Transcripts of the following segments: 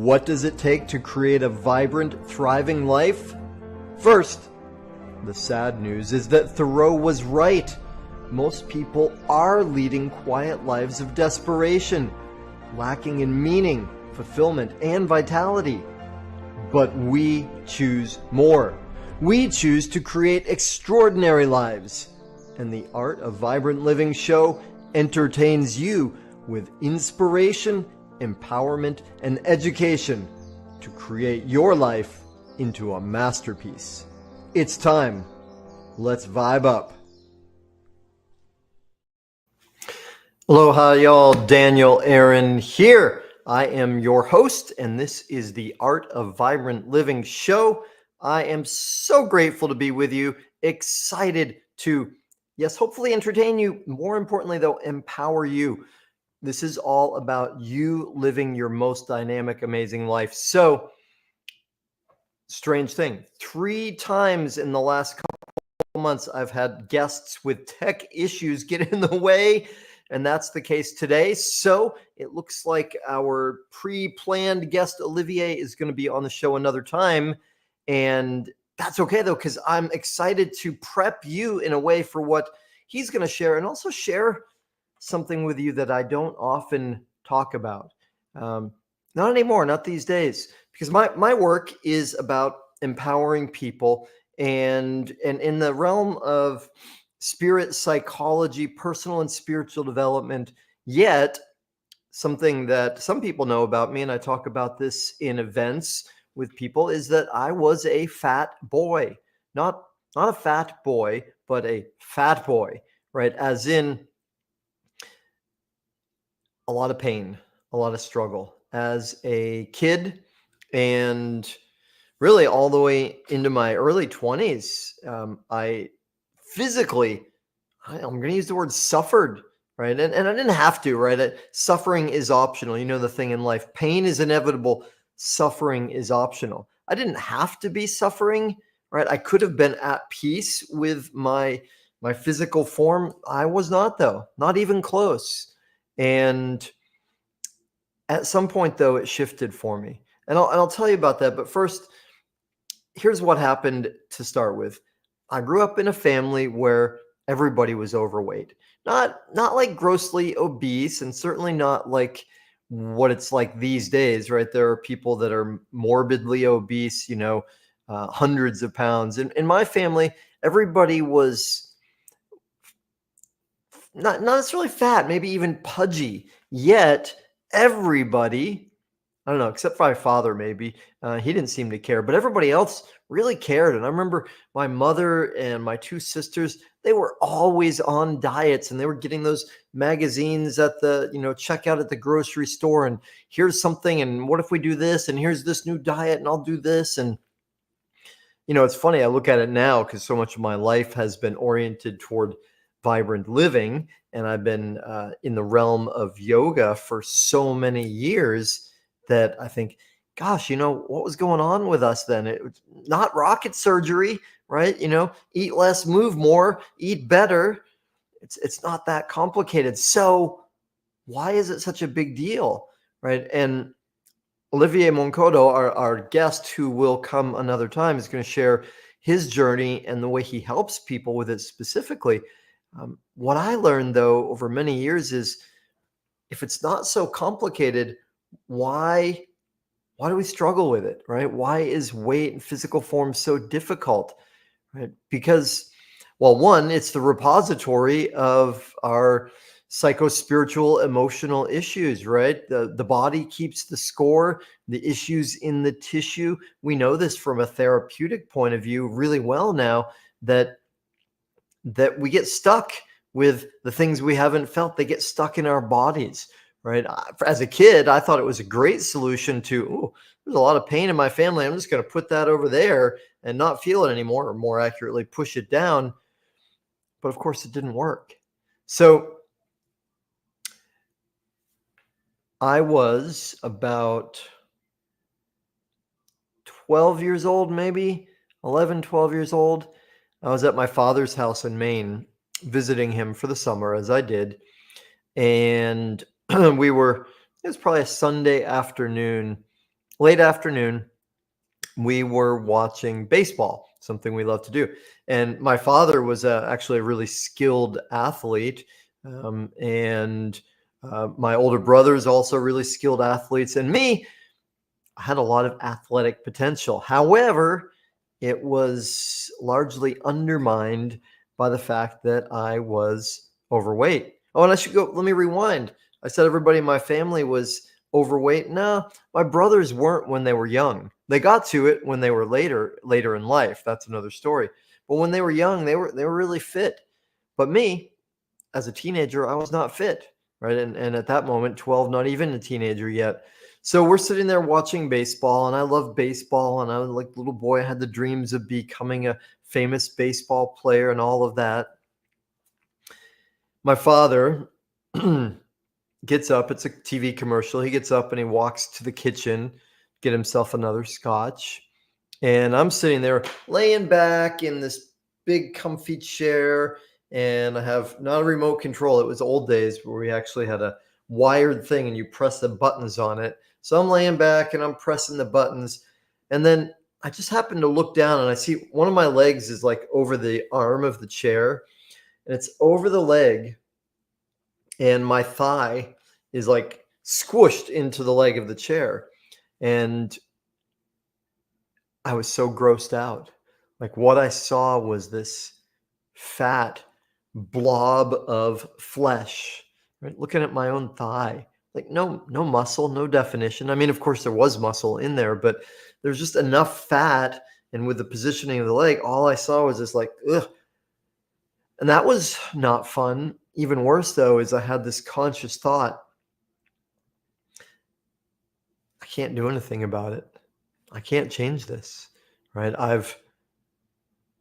What does it take to create a vibrant, thriving life? First, the sad news is that Thoreau was right. Most people are leading quiet lives of desperation, lacking in meaning, fulfillment, and vitality. But we choose more. We choose to create extraordinary lives. And the Art of Vibrant Living show entertains you with inspiration, empowerment, and education to create your life into a masterpiece. It's time. Let's vibe up. Aloha, y'all. Daniel Aaron here. I am your host, and this is the Art of Vibrant Living show. I am so grateful to be with you, excited to, yes, hopefully entertain you. More importantly, though, empower you. This is all about you living your most dynamic, amazing life. So, strange thing, 3 times in the last couple months, I've had guests with tech issues get in the way, and that's the case today. So it looks like our pre-planned guest, Olivier, is going to be on the show another time. And that's okay, though, because I'm excited to prep you in a way for what he's going to share, and also share something with you that I don't often talk about. Not anymore, not these days, because my work is about empowering people, and in the realm of spirit psychology, personal and spiritual development. Yet something that some people know about me, and I talk about this in events with people, is that I was a fat boy. Not a fat boy, but a fat boy, right? As in a lot of pain, a lot of struggle as a kid, and really all the way into my early 20s. I physically, I'm going to use the word suffered, right? And I didn't have to, right? Suffering is optional. You know the thing in life, pain is inevitable. Suffering is optional. I didn't have to be suffering, right? I could have been at peace with my physical form. I was not, though, not even close. And at some point, though, it shifted for me. And I'll tell you about that. But first, here's what happened to start with. I grew up in a family where everybody was overweight. Not like grossly obese, and certainly not like what it's like these days, right? There are people that are morbidly obese, hundreds of pounds. In my family, everybody was not necessarily fat, maybe even pudgy. Yet everybody, I don't know, except for my father, maybe. He didn't seem to care, but everybody else really cared. And I remember my mother and my 2 sisters, they were always on diets, and they were getting those magazines at the, checkout at the grocery store. And here's something, and what if we do this? And here's this new diet, and I'll do this. And, it's funny. I look at it now because so much of my life has been oriented toward vibrant living. And I've been in the realm of yoga for so many years that I think, gosh, what was going on with us then? It was not rocket surgery, right? Eat less, move more, eat better. It's not that complicated. So why is it such a big deal, right? And Olivier Moncodo, our guest who will come another time, is going to share his journey and the way he helps people with it specifically. What I learned, though, over many years is if it's not so complicated, why do we struggle with it, right? Why is weight and physical form so difficult, right? Because, well, one, it's the repository of our psycho-spiritual emotional issues, right? The body keeps the score, the issues in the tissue. We know this from a therapeutic point of view really well now, that we get stuck with the things we haven't felt. They get stuck in our bodies, right? As a kid, I thought it was a great solution to, there's a lot of pain in my family. I'm just going to put that over there and not feel it anymore, or more accurately, push it down. But of course, it didn't work. So I was about 12 years old, maybe 11, 12 years old. I was at my father's house in Maine, visiting him for the summer, as I did. And it was probably a Sunday afternoon. late afternoon, we were watching baseball, something we love to do. And my father was actually a really skilled athlete. And my older brother is also really skilled athletes. And me, I had a lot of athletic potential. However, it was largely undermined by the fact that I was overweight. Oh, and I should go, let me rewind. I said everybody in my family was overweight. No, my brothers weren't when they were young. They got to it when they were later in life. That's another story. But when they were young, they were really fit. But me, as a teenager, I was not fit, right? And at that moment, 12, not even a teenager yet. So we're sitting there watching baseball, and I love baseball. And I was like, little boy, I had the dreams of becoming a famous baseball player and all of that. My father gets up. It's a TV commercial. He gets up and he walks to the kitchen, get himself another scotch. And I'm sitting there laying back in this big comfy chair, and I have not a remote control. It was old days where we actually had a wired thing and you press the buttons on it. So I'm laying back and I'm pressing the buttons. And then I just happen to look down and I see one of my legs is like over the arm of the chair, and it's over the leg, and my thigh is like squished into the leg of the chair. And I was so grossed out. Like, what I saw was this fat blob of flesh, right? Looking at my own thigh, like no muscle, no definition. I mean, of course there was muscle in there, but there's just enough fat. And with the positioning of the leg, all I saw was this like, ugh. And that was not fun. Even worse though, is I had this conscious thought, I can't do anything about it. I can't change this, right? I've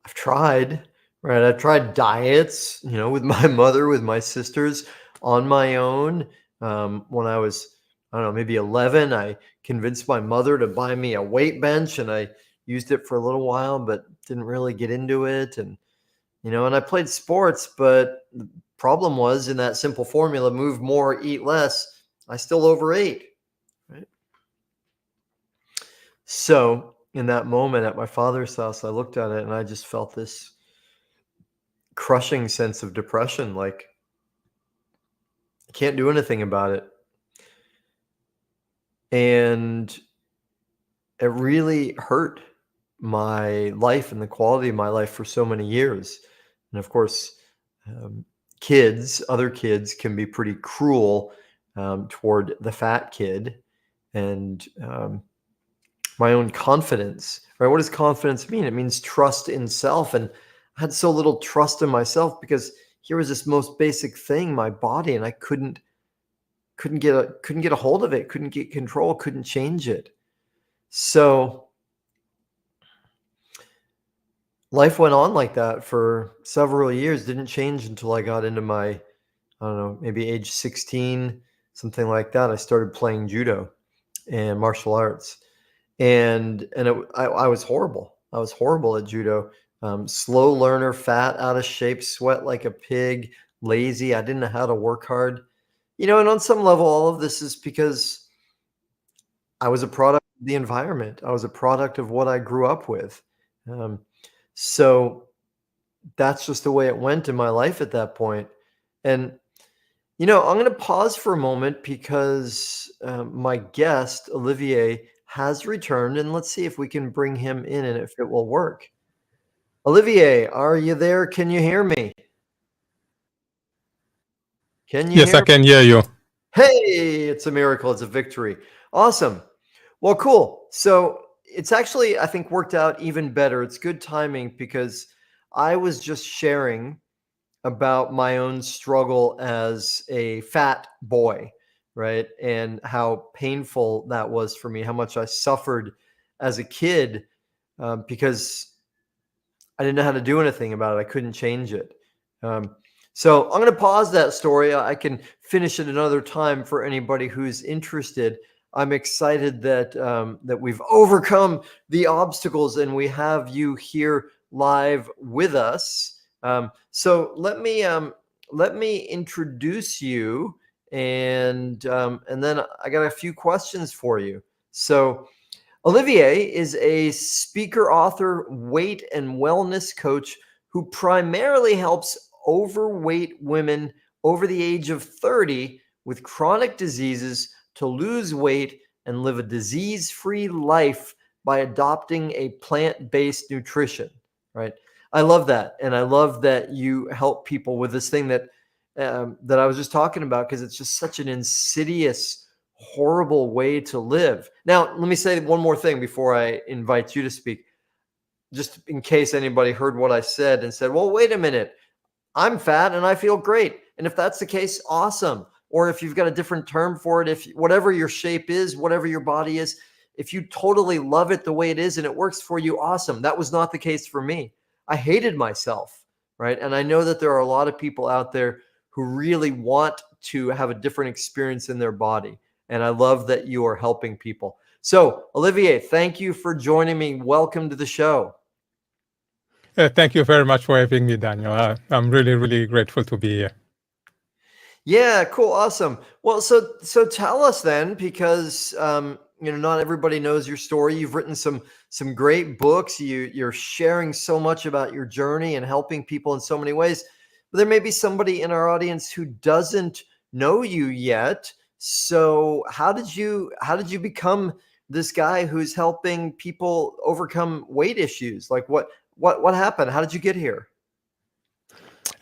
tried, right? I've tried diets, with my mother, with my sisters, on my own. When I was, I don't know, maybe 11, I convinced my mother to buy me a weight bench, and I used it for a little while, but didn't really get into it. And I played sports, but the problem was, in that simple formula, move more, eat less, I still overate, right? So in that moment at my father's house, I looked at it and I just felt this crushing sense of depression. Like, I can't do anything about it. And it really hurt my life and the quality of my life for so many years. And of course, um, other kids can be pretty cruel toward the fat kid. And my own confidence, right? What does confidence mean? It means trust in self. And I had so little trust in myself because here was this most basic thing, my body, and I couldn't get a hold of it, couldn't get control, couldn't change it. So life went on like that for several years, didn't change until I got into my, I don't know, maybe age 16, something like that. I started playing judo and martial arts. I was horrible. I was horrible at judo. Slow learner, fat, out of shape, sweat like a pig, lazy. I didn't know how to work hard. And on some level, all of this is because I was a product of the environment. I was a product of what I grew up with. Um, so that's just the way it went in my life at that point. And I'm going to pause for a moment because my guest, Olivier, has returned, and let's see if we can bring him in and if it will work. Olivier, are you there? Can you hear me? Can you Yes, I hear? can hear you. Hey, it's a miracle. It's a victory. Awesome. Well, cool. So it's actually, I think, worked out even better. It's good timing because I was just sharing about my own struggle as a fat boy, right? And how painful that was for me, how much I suffered as a kid because I didn't know how to do anything about it. I couldn't change it. Um, so I'm going to pause that story. I can finish it another time for anybody who's interested. I'm excited that we've overcome the obstacles and we have you here live with us. So let me introduce you, and then I got a few questions for you. So Olivier is a speaker, author, weight and wellness coach who primarily helps overweight women over the age of 30 with chronic diseases to lose weight and live a disease free life by adopting a plant based nutrition, right? I love that. And I love that you help people with this thing that I was just talking about, because it's just such an insidious, horrible way to live. Now, let me say one more thing before I invite you to speak, just in case anybody heard what I said and said, well, wait a minute, I'm fat and I feel great. And if that's the case, awesome. Or if you've got a different term for it, if whatever your shape is, whatever your body is, if you totally love it the way it is and it works for you, awesome. That was not the case for me. I hated myself, right? And I know that there are a lot of people out there who really want to have a different experience in their body. And I love that you are helping people. So, Olivier, thank you for joining me. Welcome to the show. Thank you very much for having me, Daniel. I'm really, really grateful to be here. Yeah, cool, awesome. Well, so tell us then, because not everybody knows your story. You've written some great books. You're sharing so much about your journey and helping people in so many ways. But there may be somebody in our audience who doesn't know you yet. So how did you become this guy who's helping people overcome weight issues? Like what happened? How did you get here?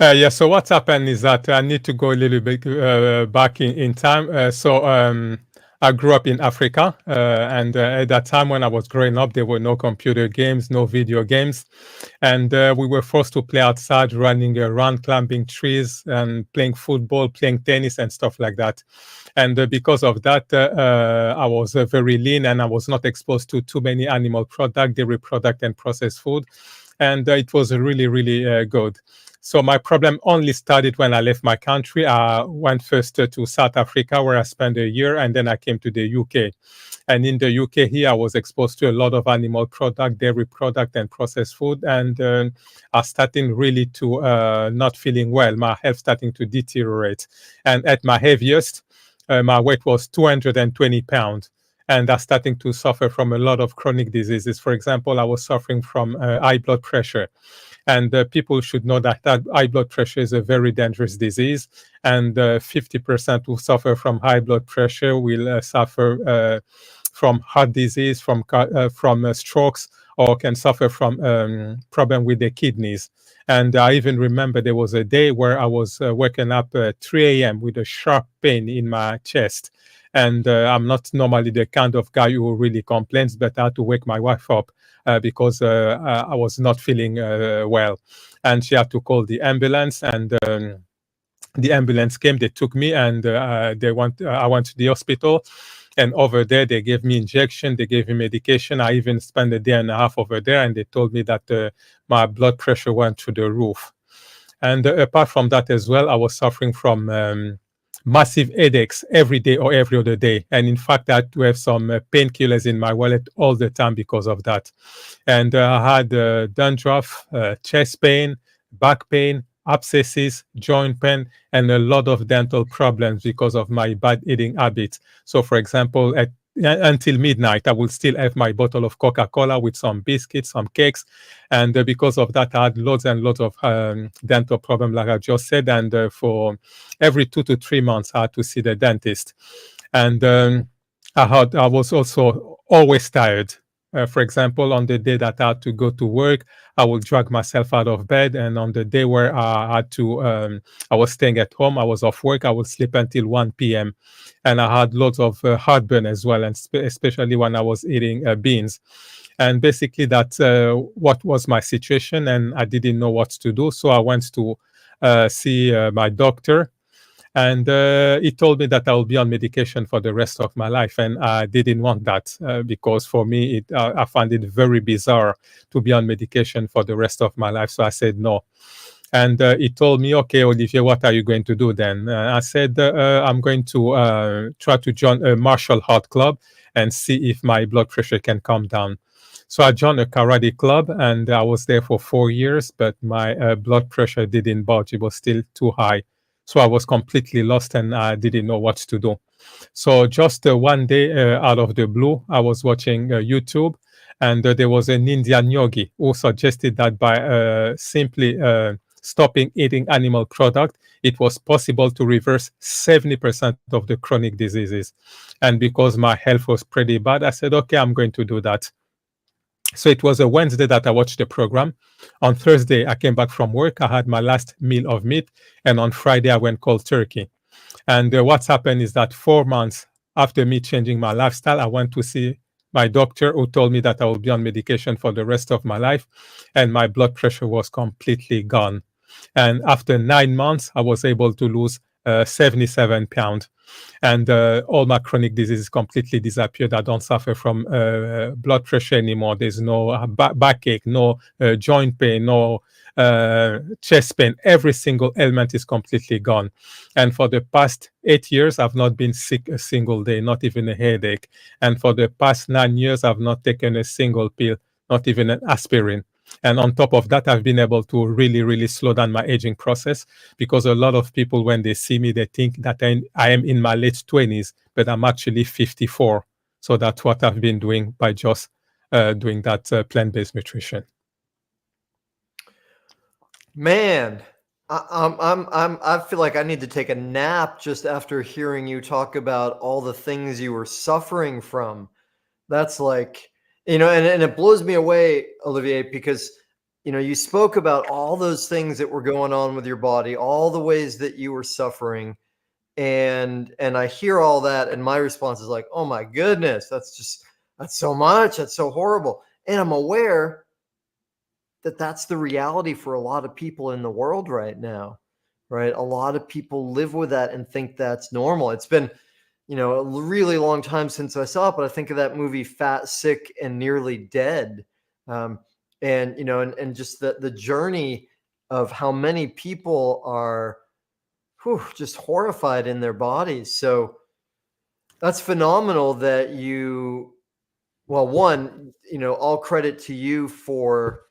Yeah, so what's happened is that I need to go a little bit back in time. I grew up in Africa, and at that time when I was growing up, there were no computer games, no video games, and we were forced to play outside, running around, climbing trees, and playing football, playing tennis, and stuff like that. And because of that, I was very lean, and I was not exposed to too many animal product, dairy product, and processed food, and it was really, really good. So my problem only started when I left my country. I went first to South Africa, where I spent a year, and then I came to the UK. And in the UK here, I was exposed to a lot of animal product, dairy product, and processed food. And I started really to not feeling well. My health starting to deteriorate. And at my heaviest, my weight was 220 pounds. And I'm starting to suffer from a lot of chronic diseases. For example, I was suffering from high blood pressure. And people should know that high blood pressure is a very dangerous disease. And 50% who suffer from high blood pressure will suffer from heart disease, from strokes, or can suffer from problem with their kidneys. And I even remember there was a day where I was waking up at 3 a.m. with a sharp pain in my chest. And I'm not normally the kind of guy who really complains, but I had to wake my wife up because I was not feeling well. And she had to call the ambulance, and the ambulance came. They took me, and I went to the hospital. And over there, they gave me injection, they gave me medication. I even spent a day and a half over there, and they told me that my blood pressure went through the roof. And apart from that as well, I was suffering from massive headaches every day or every other day. And in fact, I had to have some painkillers in my wallet all the time because of that. And I had dandruff, chest pain, back pain, abscesses, joint pain, and a lot of dental problems because of my bad eating habits. So, for example, until midnight, I will still have my bottle of Coca-Cola with some biscuits, some cakes. And because of that, I had loads and loads of dental problems, like I just said. And for every 2 to 3 months, I had to see the dentist. And I was also always tired. For example, on the day that I had to go to work, I would drag myself out of bed. And on the day where I had to, I was staying at home, I was off work, I would sleep until 1 p.m. And I had lots of heartburn as well, and especially when I was eating beans. And basically that's what was my situation, and I didn't know what to do. So I went to see my doctor. And he told me that I will be on medication for the rest of my life. And I didn't want that because for me, I found it very bizarre to be on medication for the rest of my life. So I said no. And he told me, okay, Olivier, what are you going to do then? I said, I'm going to try to join a martial art club and see if my blood pressure can come down. So I joined a karate club, and I was there for 4 years, but my blood pressure didn't budge. It was still too high. So I was completely lost, and I didn't know what to do. So just one day out of the blue, I was watching YouTube, and there was an Indian yogi who suggested that by simply stopping eating animal product, it was possible to reverse 70% of the chronic diseases. And because my health was pretty bad, I said, okay, I'm going to do that. So it was a Wednesday that I watched the program. On Thursday, I came back from work. I had my last meal of meat. And on Friday, I went cold turkey. And what's happened is that 4 months after me changing my lifestyle, I went to see my doctor, who told me that I will be on medication for the rest of my life. And my blood pressure was completely gone. And after 9 months, I was able to lose 77 pounds. And all my chronic diseases completely disappeared. I don't suffer from blood pressure anymore. There's no backache, no joint pain, no chest pain. Every single ailment is completely gone. And for the past 8 years, I've not been sick a single day, not even a headache. And for the past 9 years, I've not taken a single pill, not even an aspirin. And on top of that, I've been able to really, really slow down my aging process, because a lot of people, when they see me, they think that I am in my late 20s, but I'm actually 54. So that's what I've been doing by just doing that plant-based nutrition. Man, I feel like I need to take a nap just after hearing you talk about all the things you were suffering from. That's like, and it blows me away, Olivier, because, you spoke about all those things that were going on with your body, all the ways that you were suffering. And I hear all that, and my response is like, oh my goodness, that's so much. That's so horrible. And I'm aware that that's the reality for a lot of people in the world right now, right? A lot of people live with that and think that's normal. It's been, a really long time since I saw it, but I think of that movie Fat, Sick, and Nearly Dead. And just the journey of how many people are just horrified in their bodies. So that's phenomenal that one, all credit to you for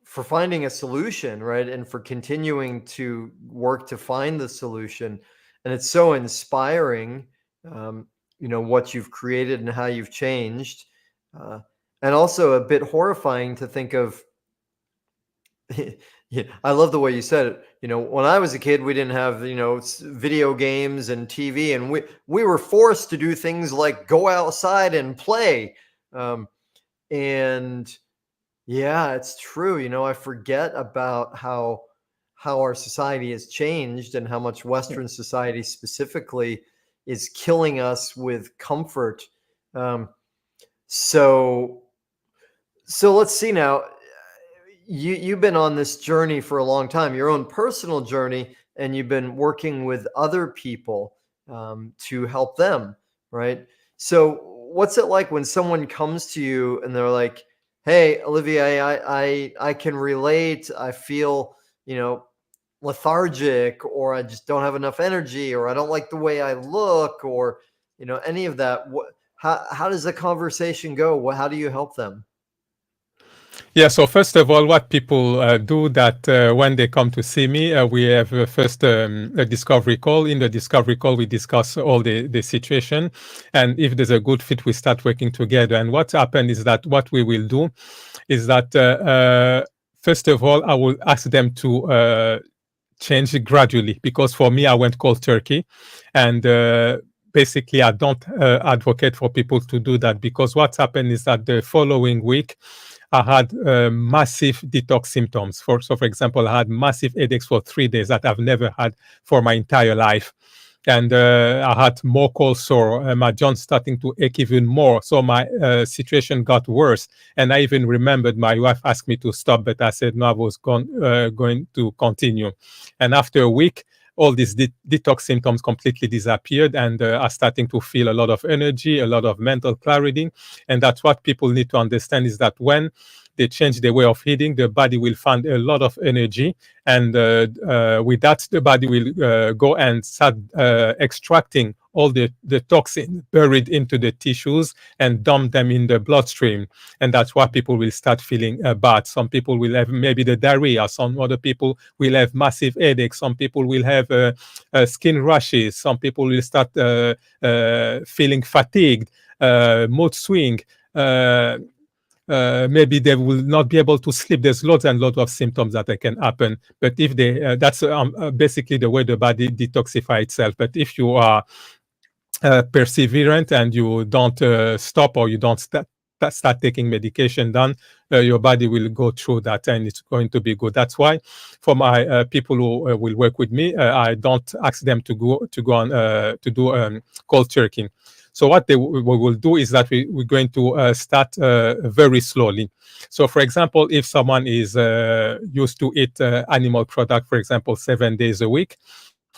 finding a solution, right? And for continuing to work to find the solution. And it's so inspiring, what you've created and how you've changed. And also a bit horrifying to think of. I love the way you said it. When I was a kid, we didn't have, video games and TV, and we were forced to do things like go outside and play. And yeah, it's true. I forget about how our society has changed and how much Western society specifically is killing us with comfort. So let's see now. You've been on this journey for a long time, your own personal journey, and you've been working with other people to help them, right? So what's it like when someone comes to you and they're like, hey, Olivier, I can relate. I feel, lethargic, or I just don't have enough energy, or I don't like the way I look, or, any of that. How does the conversation go? How do you help them? Yeah, so first of all, what people do that when they come to see me, we have first a discovery call. In the discovery call, we discuss all the situation. And if there's a good fit, we start working together. And what happened is that what we will do is that, first of all, I will ask them to change it gradually, because for me, I went cold turkey. And basically, I don't advocate for people to do that, because what's happened is that the following week, I had massive detox symptoms. For example, I had massive headaches for 3 days that I've never had for my entire life. And I had more cold sore. My joints starting to ache even more. So my situation got worse. And I even remembered my wife asked me to stop, but I said, no, I was going to continue. And after a week, all these detox symptoms completely disappeared, and are starting to feel a lot of energy, a lot of mental clarity. And that's what people need to understand, is that when they change their way of eating, the body will find a lot of energy. And with that, the body will go and start extracting all the toxin buried into the tissues and dump them in the bloodstream. And that's why people will start feeling bad. Some people will have maybe the diarrhea. Some other people will have massive headaches. Some people will have skin rashes. Some people will start feeling fatigued, mood swing. Maybe they will not be able to sleep. There's lots and lots of symptoms that can happen. But if they, that's basically the way the body detoxifies itself. But if you are perseverant and you don't stop, or you don't start taking medication, then your body will go through that and it's going to be good. That's why for my people who will work with me, I don't ask them to go on to do cold turkey. So what we will do is that we're going to start very slowly. So for example, if someone is used to eat animal product, for example, 7 days a week,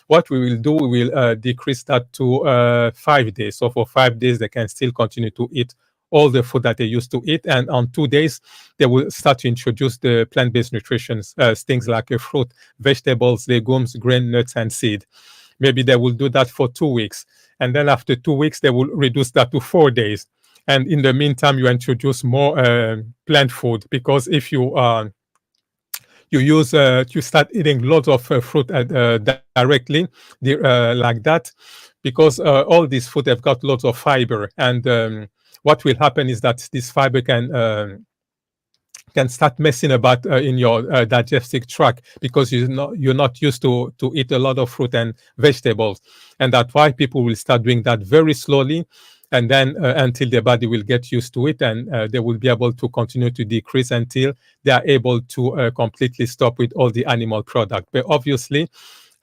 what we will do, we will decrease that to 5 days. So for 5 days, they can still continue to eat all the food that they used to eat. And on 2 days, they will start to introduce the plant-based nutrition, things like fruit, vegetables, legumes, grain, nuts, and seed. Maybe they will do that for 2 weeks. And then after 2 weeks, they will reduce that to 4 days. And in the meantime, you introduce more plant food, because if you you start eating lots of fruit directly like that, because all these food have got lots of fiber, and what will happen is that this fiber can start messing about in your digestive tract, because you're not used to eat a lot of fruit and vegetables, and that's why people will start doing that very slowly, and then until their body will get used to it, and they will be able to continue to decrease until they are able to completely stop with all the animal product. But obviously,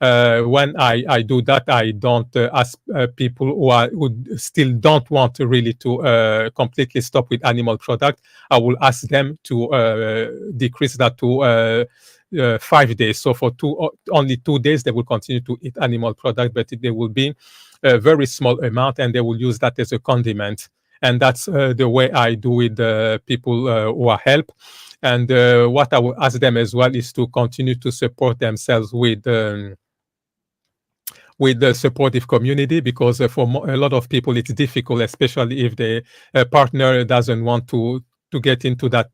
when I do that, I don't ask people who still don't want really to completely stop with animal product. I will ask them to decrease that to 5 days. So for only 2 days, they will continue to eat animal product, but they will be a very small amount, and they will use that as a condiment. And that's the way I do with people who are help. And what I will ask them as well is to continue to support themselves with the supportive community, because for a lot of people it's difficult, especially if the partner doesn't want to get into that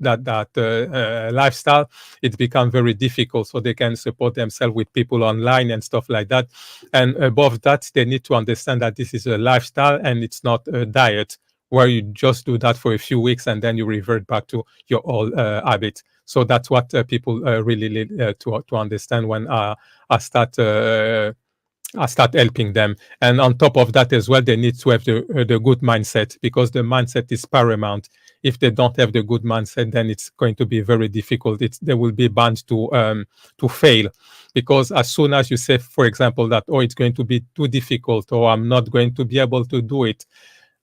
lifestyle. It becomes very difficult, so they can support themselves with people online and stuff like that. And above that, they need to understand that this is a lifestyle and it's not a diet where you just do that for a few weeks and then you revert back to your old habit. So that's what people really need to understand when I start helping them. And on top of that as well, they need to have the good mindset, because the mindset is paramount. If they don't have the good mindset, then it's going to be very difficult. They will be bound to fail, because as soon as you say, for example, that, oh, it's going to be too difficult, or I'm not going to be able to do it,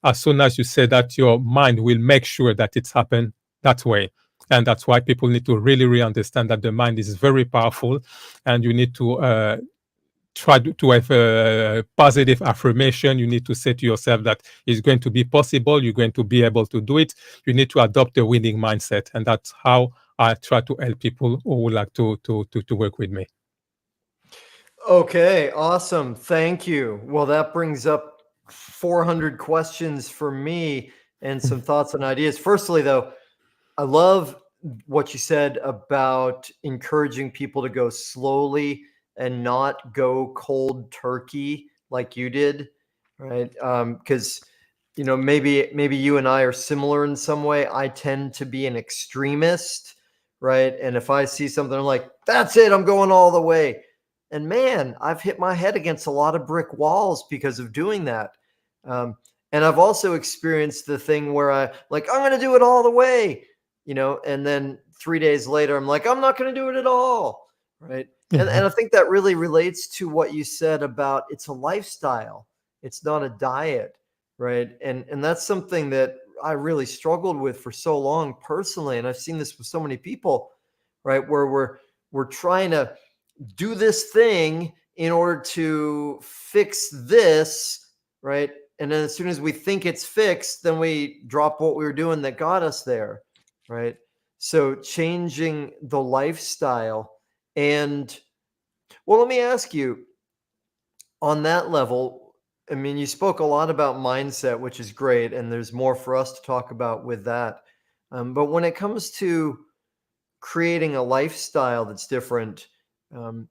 as soon as you say that, your mind will make sure that it's happened that way. And that's why people need to really understand that the mind is very powerful, and you need to try to have a positive affirmation. You need to say to yourself that it's going to be possible. You're going to be able to do it. You need to adopt a winning mindset. And that's how I try to help people who would like to work with me. Okay, awesome. Thank you. Well, that brings up 400 questions for me and some thoughts and ideas. Firstly, though, I love what you said about encouraging people to go slowly and not go cold turkey like you did, right? Because maybe you and I are similar in some way. I tend to be an extremist, right? And if I see something, I'm like, that's it, I'm going all the way. And man, I've hit my head against a lot of brick walls because of doing that. And I've also experienced the thing where I'm going to do it all the way, and then 3 days later, I'm like, I'm not going to do it at all, right? And I think that really relates to what you said about it's a lifestyle. It's not a diet, right? And that's something that I really struggled with for so long personally. And I've seen this with so many people, right? Where we're trying to do this thing in order to fix this, right? And then as soon as we think it's fixed, then we drop what we were doing that got us there, right? So changing the lifestyle. And well, let me ask you on that level, I mean, you spoke a lot about mindset, which is great, and there's more for us to talk about with that. But when it comes to creating a lifestyle that's different, um,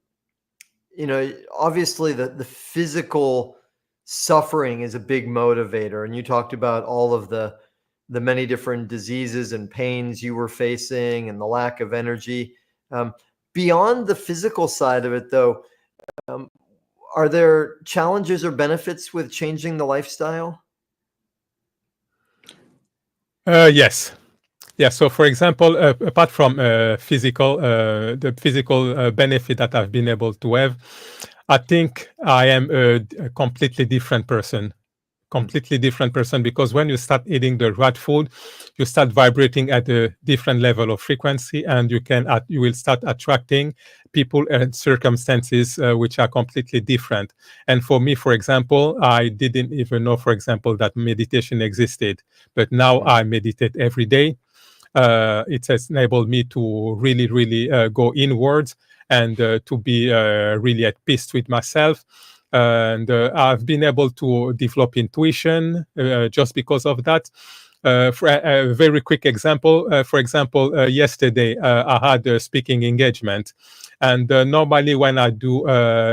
obviously the physical suffering is a big motivator, and you talked about all of the many different diseases and pains you were facing and the lack of energy. Um, Beyond the physical side of it, though, um, are there challenges or benefits with changing the lifestyle? Yes. Yeah. So, for example, apart from the physical benefit that I've been able to have, I think I am a completely different person. Mm. Completely different person, because when you start eating the right food, you start vibrating at a different level of frequency, and you will start attracting people and circumstances which are completely different. And for me, for example, I didn't even know, for example, that meditation existed, but now Mm. I meditate every day. It has enabled me to really, really go inwards and to be really at peace with myself. And I've been able to develop intuition just because of that. For a very quick example, for example, yesterday I had a speaking engagement, and normally when I do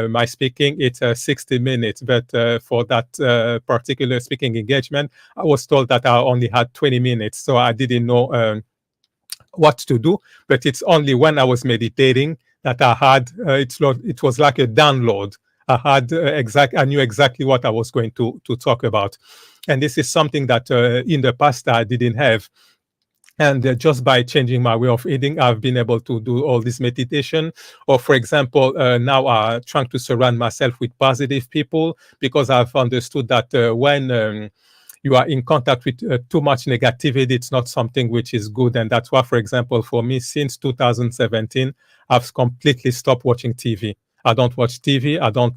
my speaking, it's 60 minutes. But for that particular speaking engagement, I was told that I only had 20 minutes, so I didn't know what to do. But it's only when I was meditating that I had it was like a download. I knew exactly what I was going to talk about, and this is something that in the past I didn't have. And just by changing my way of eating, I've been able to do all this meditation. Or, for example, now I'm trying to surround myself with positive people, because I've understood that when you are in contact with too much negativity, it's not something which is good. And that's why, for example, for me, since 2017, I've completely stopped watching TV. I don't watch TV. I don't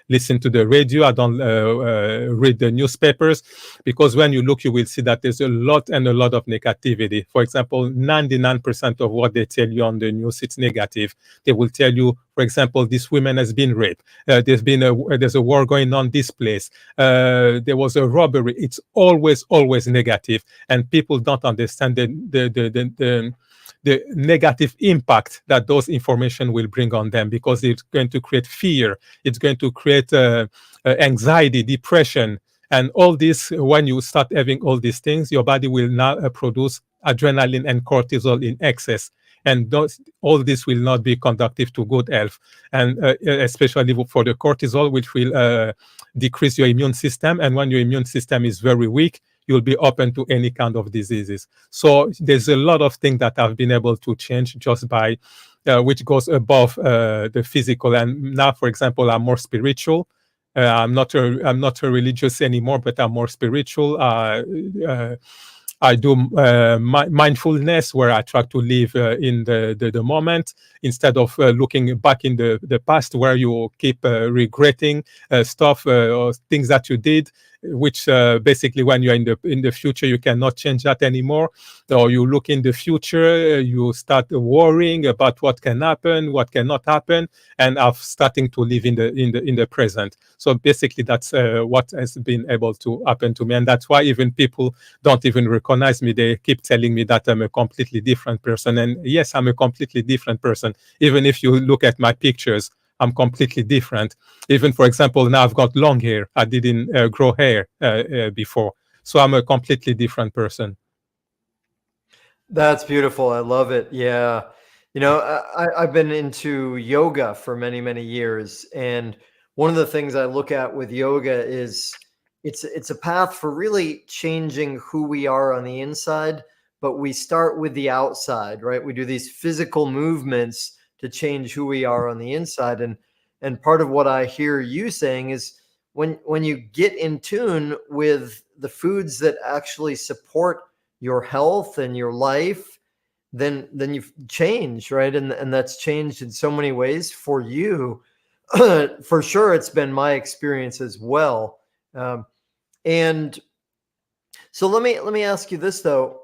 listen to the radio. I don't read the newspapers, because when you look, you will see that there's a lot and a lot of negativity. For example, 99% of what they tell you on the news, it's negative. They will tell you, for example, this woman has been raped. There's a war going on this place. There was a robbery. It's always negative, and people don't understand the negative impact that those information will bring on them, because it's going to create fear. It's going to create anxiety, depression, and all this. When you start having all these things, your body will now produce adrenaline and cortisol in excess, and all this will not be conductive to good health, and especially for the cortisol, which will decrease your immune system. And when your immune system is very weak, you'll be open to any kind of diseases. So there's a lot of things that I've been able to change just by which goes above the physical. And now, for example, I'm more spiritual. I'm not a religious anymore, but I'm more spiritual. I do mindfulness, where I try to live in the moment, instead of looking back in the past, where you keep regretting stuff or things that you did, which basically, when you're in the future, you cannot change that anymore. Or you look in the future, you start worrying about what can happen, what cannot happen, and I'm starting to live in the present. So basically, that's what has been able to happen to me, and that's why even people don't even recognize me. They keep telling me that I'm a completely different person, and yes, I'm a completely different person. Even if you look at my pictures, I'm completely different. Even, for example, now I've got long hair. I didn't grow hair before. So I'm a completely different person. That's beautiful. I love it. Yeah. I've been into yoga for many, many years. And one of the things I look at with yoga is it's a path for really changing who we are on the inside, but we start with the outside, right? We do these physical movements to change who we are on the inside. And part of what I hear you saying is when you get in tune with the foods that actually support your health and your life, then you've changed, right? And that's changed in so many ways for you. For sure, it's been my experience as well. And so let me ask you this though.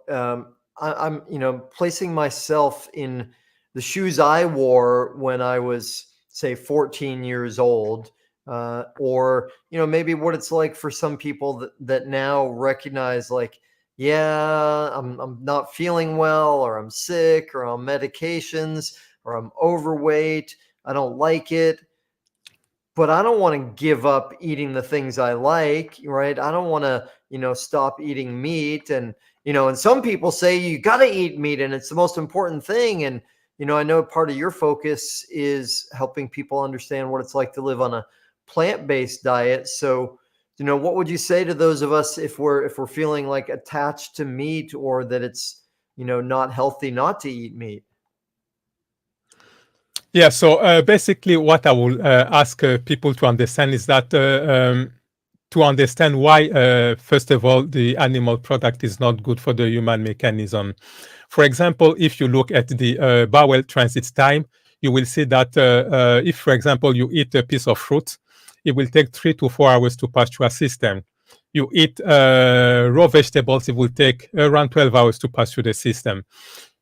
I'm placing myself in the shoes I wore when I was, say, 14 years old. or maybe what it's like for some people that now recognize, like, yeah, I'm not feeling well, or I'm sick, or on medications, or I'm overweight, I don't like it, but I don't want to give up eating the things I like, right? I don't want to, stop eating meat. And some people say you got to eat meat and it's the most important thing. And, I know part of your focus is helping people understand what it's like to live on a plant-based diet. So, what would you say to those of us if we're feeling like attached to meat, or that it's, not healthy not to eat meat? Yeah, so basically what I will ask people to understand is that to understand why, first of all, the animal product is not good for the human mechanism. For example, if you look at the bowel transit time, you will see that if, for example, you eat a piece of fruit, it will take 3 to 4 hours to pass through a system. You eat raw vegetables, it will take around 12 hours to pass through the system.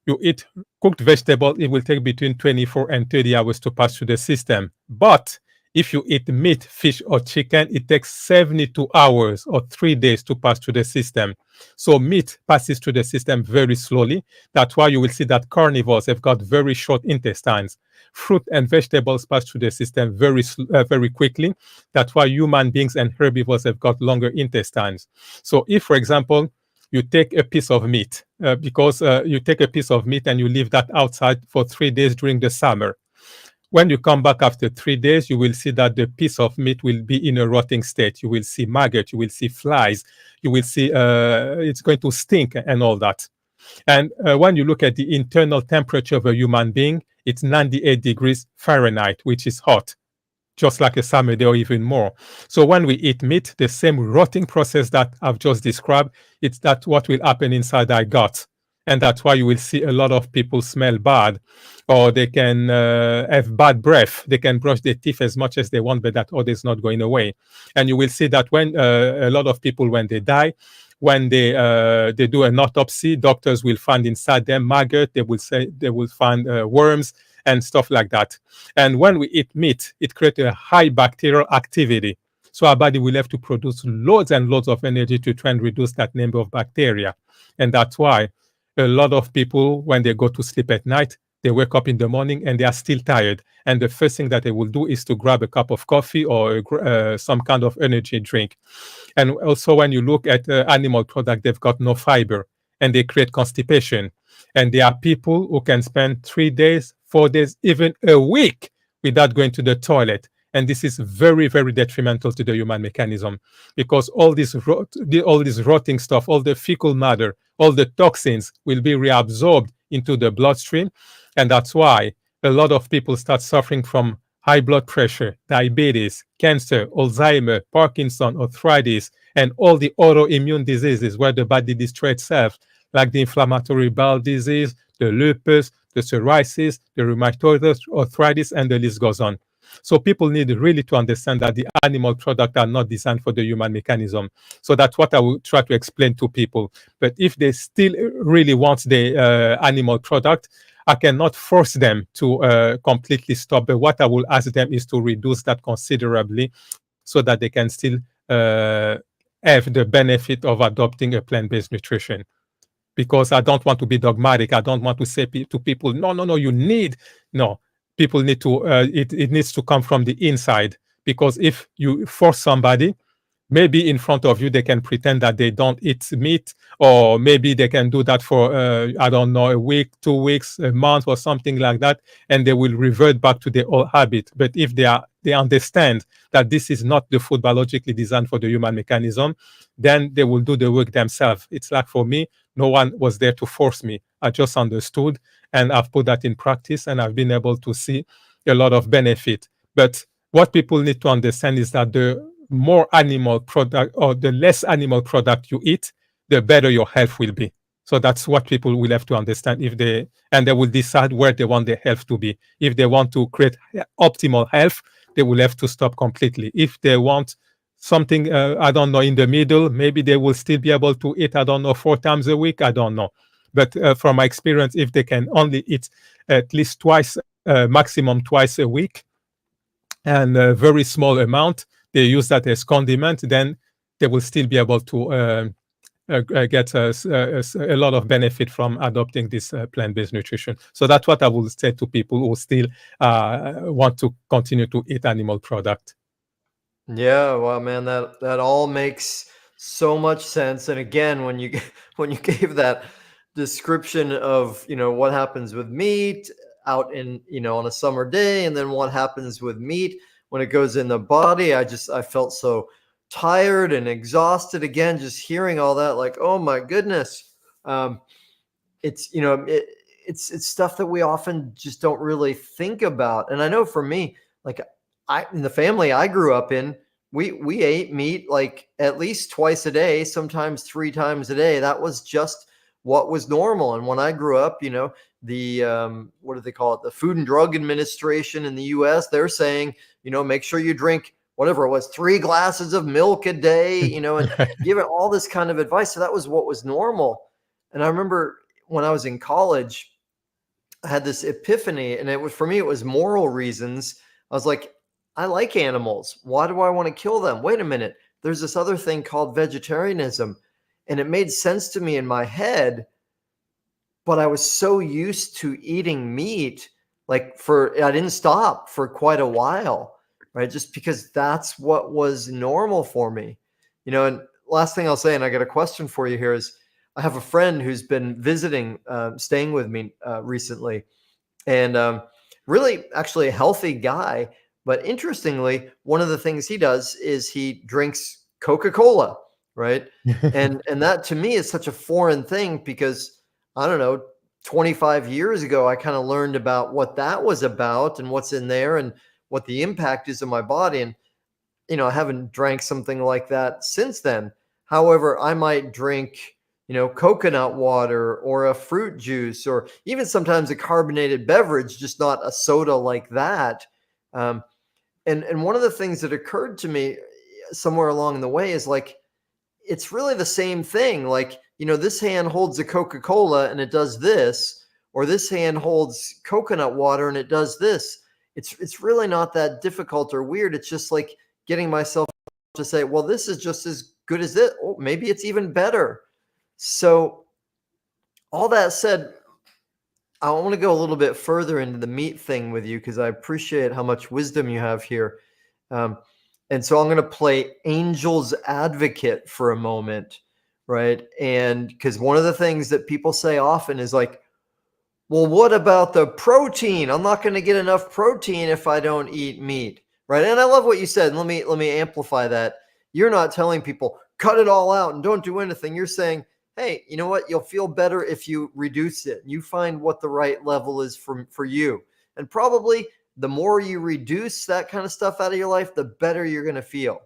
You eat cooked vegetable, it will take between 24 and 30 hours to pass through the system. But if you eat meat, fish, or chicken, it takes 72 hours or 3 days to pass through the system. So meat passes through the system very slowly. That's why you will see that carnivores have got very short intestines. Fruit and vegetables pass through the system very quickly. That's why human beings and herbivores have got longer intestines. So if, for example, you take a piece of meat, because you take a piece of meat and you leave that outside for 3 days during the summer. When you come back after 3 days, you will see that the piece of meat will be in a rotting state. You will see maggot, you will see flies, you will see it's going to stink and all that. And when you look at the internal temperature of a human being, it's 98 degrees Fahrenheit, which is hot, just like a summer day or even more. So when we eat meat, the same rotting process that I've just described, it's that what will happen inside our gut. And that's why you will see a lot of people smell bad, or they can have bad breath. They can brush their teeth as much as they want, but that odor is not going away. And you will see that when a lot of people, when they die, when they do an autopsy, doctors will find inside them maggot. They will find worms and stuff like that. And when we eat meat, it creates a high bacterial activity. So our body will have to produce loads and loads of energy to try and reduce that number of bacteria. And that's why a lot of people, when they go to sleep at night, they wake up in the morning and they are still tired. And the first thing that they will do is to grab a cup of coffee or some kind of energy drink. And also when you look at animal product, they've got no fiber and they create constipation. And there are people who can spend 3 days, 4 days, even a week without going to the toilet. And this is very, very detrimental to the human mechanism, because all this rotting stuff, all the fecal matter, all the toxins will be reabsorbed into the bloodstream. And that's why a lot of people start suffering from high blood pressure, diabetes, cancer, Alzheimer, Parkinson, arthritis, and all the autoimmune diseases where the body destroys itself, like the inflammatory bowel disease, the lupus, the psoriasis, the rheumatoid arthritis, and the list goes on. So people need really to understand that the animal products are not designed for the human mechanism. So that's what I will try to explain to people. But if they still really want the animal product, I cannot force them to completely stop. But what I will ask them is to reduce that considerably so that they can still have the benefit of adopting a plant-based nutrition. Because I don't want to be dogmatic. I don't want to say to people, no, you need, no. People need to, it needs to come from the inside. Because if you force somebody, maybe in front of you, they can pretend that they don't eat meat, or maybe they can do that for, I don't know, a week, 2 weeks, a month, or something like that, and they will revert back to their old habit. But if they understand that this is not the food biologically designed for the human mechanism, then they will do the work themselves. It's like for me, no one was there to force me. I just understood, and I've put that in practice, and I've been able to see a lot of benefit. But what people need to understand is that the more animal product, or the less animal product you eat, the better your health will be. So that's what people will have to understand and they will decide where they want their health to be. If they want to create optimal health, they will have to stop completely. If they want something, I don't know, in the middle, maybe they will still be able to eat, 4 times a week, I don't know. But from my experience, if they can only eat at least twice, maximum twice a week, and a very small amount, they use that as condiment, then they will still be able to get a lot of benefit from adopting this plant-based nutrition. So that's what I will say to people who still want to continue to eat animal product. Yeah, well, man, that all makes so much sense. And again, when you when you gave that description of, what happens with meat out in, on a summer day, and then what happens with meat when it goes in the body, I felt so tired and exhausted again, just hearing all that, like, oh my goodness. It's, it's stuff that we often just don't really think about. And I know for me, like, in the family I grew up in, we ate meat like at least twice a day, sometimes 3 times a day. That was just what was normal. And when I grew up, the what do they call it? The Food and Drug Administration in the US, they're saying, make sure you drink whatever it was, 3 glasses of milk a day, and give it all this kind of advice. So that was what was normal. And I remember when I was in college, I had this epiphany, and for me, it was moral reasons. I was like, I like animals. Why do I want to kill them? Wait a minute. There's this other thing called vegetarianism. And it made sense to me in my head, but I was so used to eating meat, I didn't stop for quite a while, right? Just because that's what was normal for me. And last thing I'll say, and I got a question for you here, is I have a friend who's been visiting, staying with me recently, and really actually a healthy guy. But interestingly, one of the things he does is he drinks Coca-Cola, right? And that to me is such a foreign thing, because I don't know, 25 years ago, I kind of learned about what that was about and what's in there and what the impact is on my body. And, I haven't drank something like that since then. However, I might drink, coconut water or a fruit juice, or even sometimes a carbonated beverage, just not a soda like that. And one of the things that occurred to me somewhere along the way is, like, it's really the same thing. Like, this hand holds a Coca-Cola and it does this, or this hand holds coconut water and it does this. It's really not that difficult or weird. It's just like getting myself to say, well, this is just as good as this. Oh, maybe it's even better. So all that said, I want to go a little bit further into the meat thing with you, because I appreciate how much wisdom you have here. And so I'm going to play angel's advocate for a moment, right? And because one of the things that people say often is like, well, what about the protein? I'm not going to get enough protein if I don't eat meat, right? And I love what you said. Let me amplify that. You're not telling people, cut it all out and don't do anything. You're saying, hey, you know what? You'll feel better if you reduce it. You find what the right level is for you. And probably the more you reduce that kind of stuff out of your life, the better you're going to feel.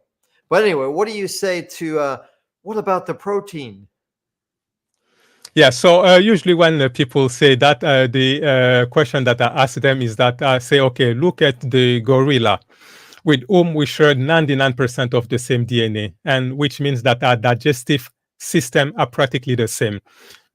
But anyway, what do you say to, what about the protein? Yeah, so usually when people say that, the question that I ask them is that I say, okay, look at the gorilla, with whom we share 99% of the same DNA, and which means that our digestive system are practically the same.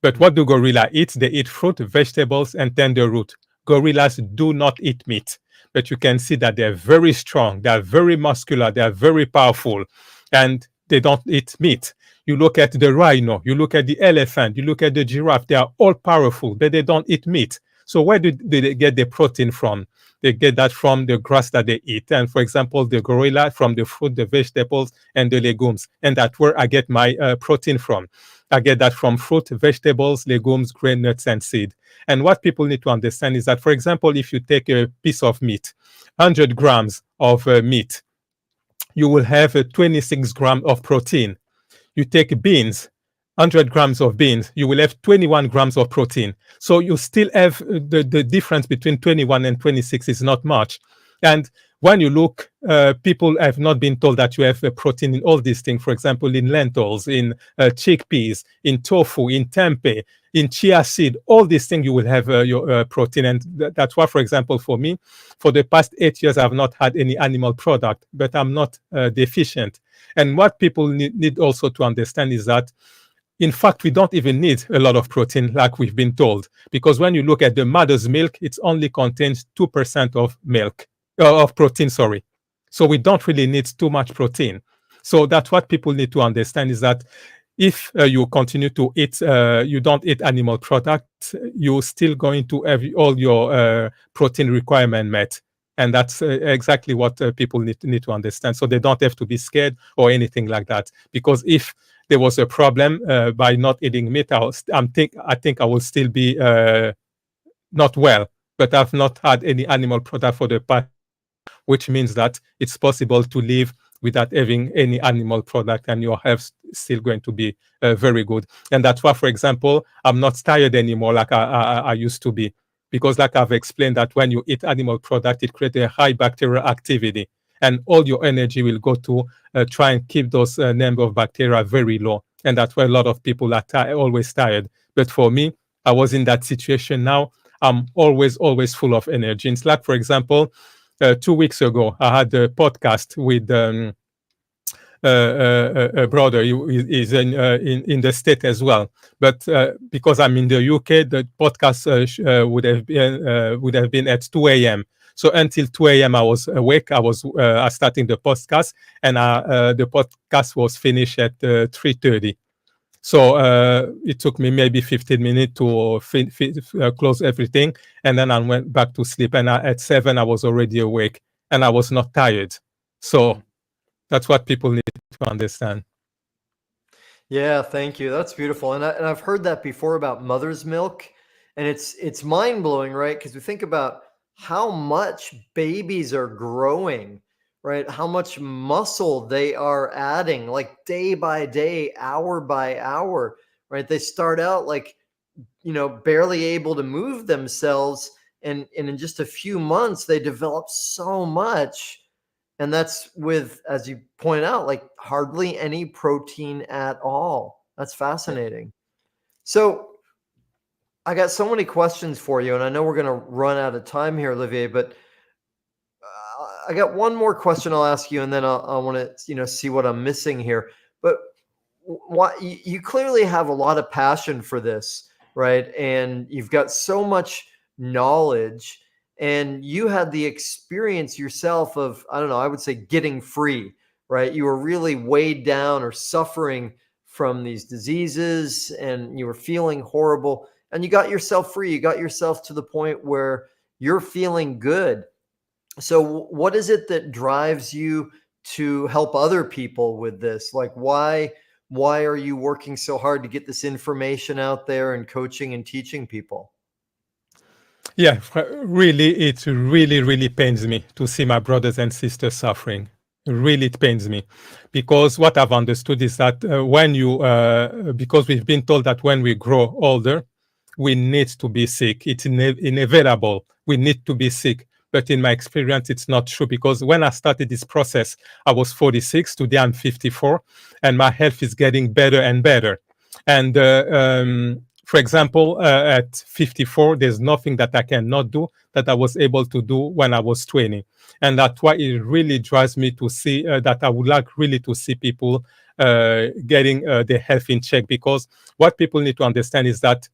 But what do gorilla eat? They eat fruit, vegetables, and tender root. Gorillas do not eat meat, but you can see that they're very strong, they're very muscular, they're very powerful, and they don't eat meat. You look at the rhino, you look at the elephant, you look at the giraffe, they are all powerful, but they don't eat meat. So where do they get the protein from? They get that from the grass that they eat. And for example, the gorilla from the fruit, the vegetables, and the legumes. And that's where I get my protein from. I get that from fruit, vegetables, legumes, grain, nuts, and seed. And what people need to understand is that, for example, if you take a piece of meat, 100 grams of meat, you will have 26 grams of protein. You take beans, 100 grams of beans, you will have 21 grams of protein. So you still have the difference between 21 and 26 is not much. And when you look, people have not been told that you have protein in all these things. For example, in lentils, in chickpeas, in tofu, in tempeh, in chia seed, all these things you will have your protein. And that's why, for example, for me, for the past 8 years, I've not had any animal product, but I'm not deficient. And what people need also to understand is that, in fact, we don't even need a lot of protein like we've been told, because when you look at the mother's milk, it only contains 2% of milk, of protein, sorry. So we don't really need too much protein. So that's what people need to understand, is that if you continue to eat, you don't eat animal products, you're still going to have all your protein requirement met. And that's exactly what people need to understand. So they don't have to be scared or anything like that. Because if there was a problem by not eating meat, I think I will still be not well. But I've not had any animal product for the past, which means that it's possible to live without having any animal product, and your health still going to be very good. And that's why, for example, I'm not tired anymore like I used to be, because like I've explained, that when you eat animal product, it creates a high bacterial activity, and all your energy will go to try and keep those number of bacteria very low. And that's why a lot of people are always tired. But for me, I was in that situation. Now I'm always full of energy. It's like, for example, 2 weeks ago, I had a podcast with a brother. He is in the state as well. But because I'm in the UK, the podcast would have been at 2 a.m. So until 2 a.m. I was awake. I was starting the podcast, and the podcast was finished at 3:30. So it took me maybe 15 minutes to close everything, and then I went back to sleep. And at 7, I was already awake, and I was not tired. So that's what people need to understand. Yeah, thank you. That's beautiful. And I've heard that before about mother's milk, and it's mind blowing, right? Because we think about how much babies are growing, right? How much muscle they are adding, like day by day, hour by hour, right? They start out like, barely able to move themselves, and in just a few months they develop so much. And that's with, as you point out, like hardly any protein at all. That's fascinating. So I got so many questions for you, and I know we're going to run out of time here, Olivier, but I got one more question I'll ask you, and then I want to, see what I'm missing here. But why you clearly have a lot of passion for this, right? And you've got so much knowledge, and you had the experience yourself of, I don't know, I would say getting free, right? You were really weighed down or suffering from these diseases, and you were feeling horrible, and you got yourself free. You got yourself to the point where you're feeling good. So what is it that drives you to help other people with this? Like, why are you working so hard to get this information out there and coaching and teaching people? Yeah, really, it really pains me to see my brothers and sisters suffering. Really, it pains me, because what I've understood is that because we've been told that when we grow older, we need to be sick. It's inevitable. We need to be sick. But in my experience, it's not true, because when I started this process, I was 46. Today, I'm 54, and my health is getting better and better. And for example, at 54, there's nothing that I cannot do that I was able to do when I was 20. And that's why it really drives me to see that I would like really to see people getting their health in check. Because what people need to understand is that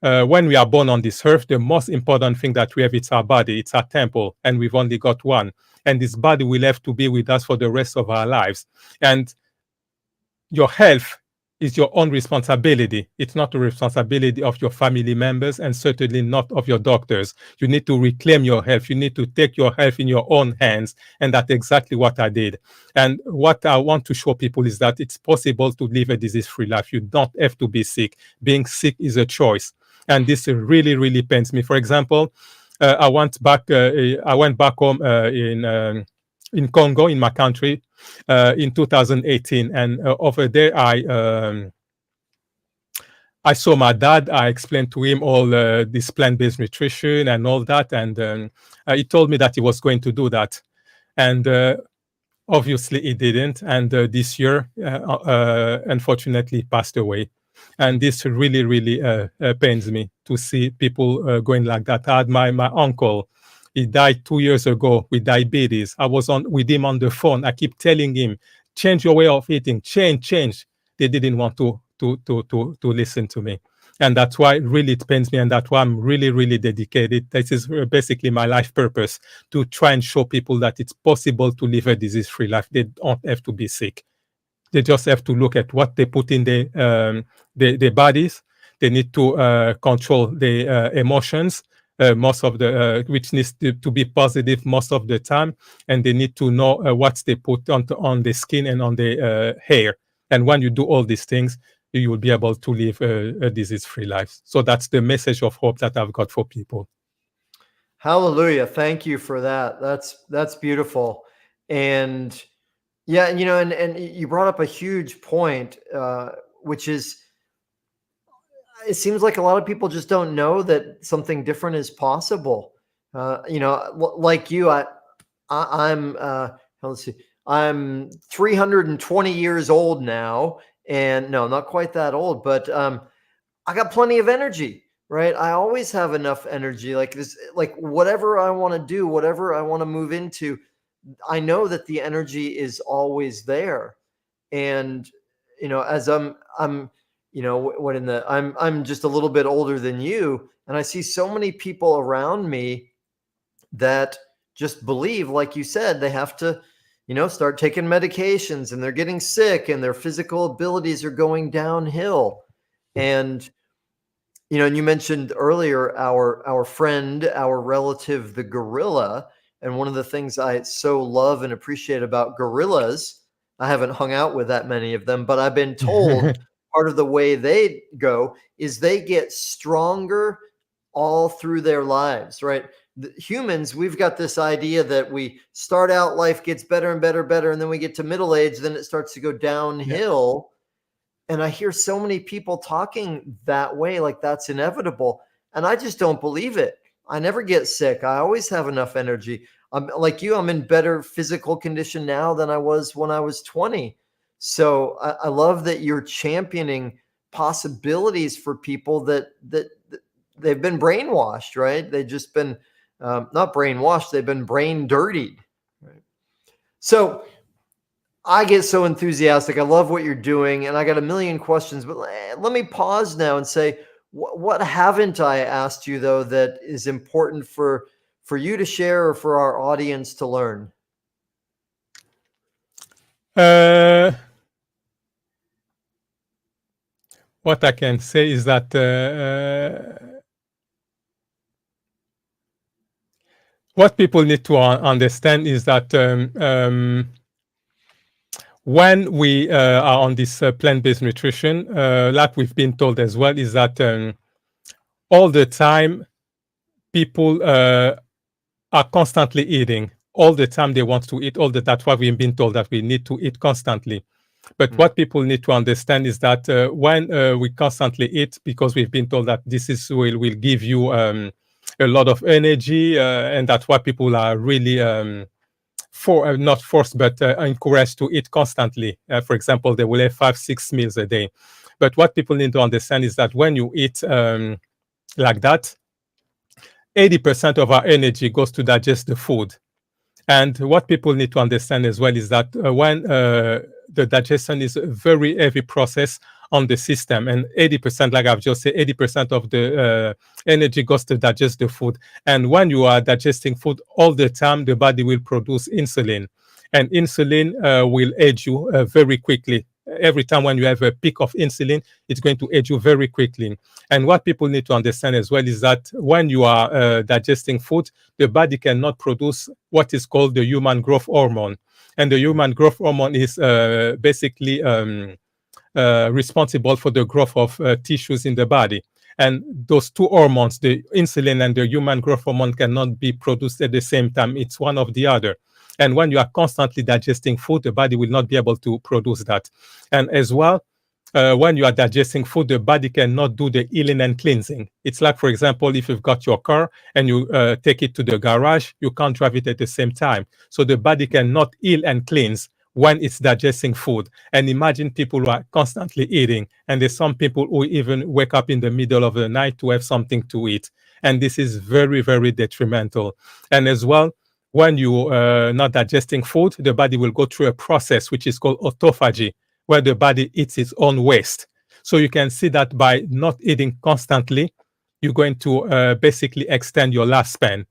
when we are born on this earth, the most important thing that we have, it's our body, it's our temple, and we've only got one. And this body will have to be with us for the rest of our lives. And your health is your own responsibility. It's not the responsibility of your family members, and certainly not of your doctors. You need to reclaim your health. You need to take your health in your own hands. And that's exactly what I did. And what I want to show people is that it's possible to live a disease-free life. You don't have to be sick. Being sick is a choice. And this really pains me. For example, I went back home in Congo, in my country, in 2018, and over there I saw my dad. I explained to him all this plant-based nutrition and all that, and he told me that he was going to do that, and obviously he didn't. And this year, unfortunately, he passed away. And this really pains me to see people going like that. I had my uncle. He died 2 years ago with diabetes. I was with him on the phone. I keep telling him, change your way of eating, change. They didn't want to to listen to me. And that's why really it pains me, and that's why I'm really, really dedicated. This is basically my life purpose, to try and show people that it's possible to live a disease-free life. They don't have to be sick. They just have to look at what they put in their bodies. They need to control the emotions, most of the which needs to be positive most of the time, and they need to know what they put on the skin and on the hair. And when you do all these things, you will be able to live a disease-free life. So that's the message of hope that I've got for people. Hallelujah. Thank you for that. That's beautiful. And yeah, and you brought up a huge point, which is, it seems like a lot of people just don't know that something different is possible. Like you, I'm let's see, I'm 320 years old now, and no, not quite that old, but I got plenty of energy, right? I always have enough energy. Like this, like whatever I want to do, whatever I want to move into, I know that the energy is always there. And as I'm I'm just a little bit older than you, and I see so many people around me that just believe, like you said, they have to start taking medications, and they're getting sick, and their physical abilities are going downhill. And and you mentioned earlier our friend, our relative, the gorilla. And one of the things I so love and appreciate about gorillas, I haven't hung out with that many of them, but I've been told part of the way they go is they get stronger all through their lives, right? The humans, we've got this idea that we start out, life gets better and better, and then we get to middle age, then it starts to go downhill. Yeah. And I hear so many people talking that way, like that's inevitable. And I just don't believe it. I never get sick. I always have enough energy. I'm like you, I'm in better physical condition now than I was when I was 20. So I love that you're championing possibilities for people that they've been brainwashed, right? They've just been not brainwashed, they've been brain dirtied. Right? So I get so enthusiastic. I love what you're doing, and I got a million questions, but let me pause now and say, what haven't I asked you, though, that is important for you to share or for our audience to learn? What I can say is that what people need to understand is that when we are on this plant-based nutrition, like we've been told as well, is that all the time people are constantly eating. All the time they want to eat. That's why we've been told that we need to eat constantly. But what people need to understand is that when we constantly eat, because we've been told that this will give you a lot of energy, and that's why people are really not forced, but encouraged to eat constantly. For example, they will have 5-6 meals a day. But what people need to understand is that when you eat like that, 80% of our energy goes to digest the food. And what people need to understand as well is that when the digestion is a very heavy process on the system, and 80%, like I've just said, 80% of the energy goes to digest the food. And when you are digesting food all the time, the body will produce insulin, and insulin will age you very quickly. Every time when you have a peak of insulin, it's going to age you very quickly. And what people need to understand as well is that when you are digesting food, the body cannot produce what is called the human growth hormone. And the human growth hormone is basically responsible for the growth of tissues in the body. And those two hormones, the insulin and the human growth hormone, cannot be produced at the same time. It's one of the other. And when you are constantly digesting food, the body will not be able to produce that. And as well, when you are digesting food, the body cannot do the healing and cleansing. It's like, for example, if you've got your car and you take it to the garage, you can't drive it at the same time. So the body cannot heal and cleanse when it's digesting food. And imagine people who are constantly eating, and there's some people who even wake up in the middle of the night to have something to eat. And this is very, very detrimental. And as well, when you are not digesting food, the body will go through a process which is called autophagy, where the body eats its own waste. So you can see that by not eating constantly, you're going to basically extend your lifespan.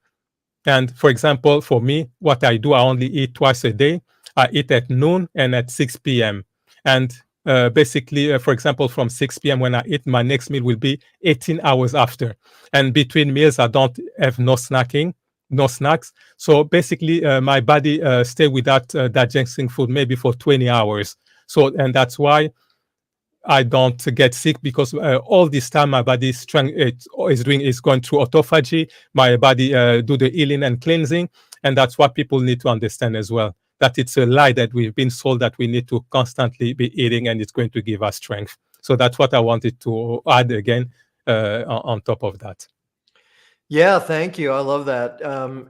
And for example, for me, what I do, I only eat twice a day. I eat at noon and at 6 p.m. And basically, for example, from 6 p.m. when I eat, my next meal will be 18 hours after. And between meals, I don't have no snacking, no snacks. So basically, my body stay without digesting food maybe for 20 hours. So, and that's why I don't get sick, because all this time my body is going through autophagy. My body do the healing and cleansing, and that's what people need to understand as well. That it's a lie that we've been sold, that we need to constantly be eating and it's going to give us strength. So that's what I wanted to add again on top of that. Yeah, thank you. I love that.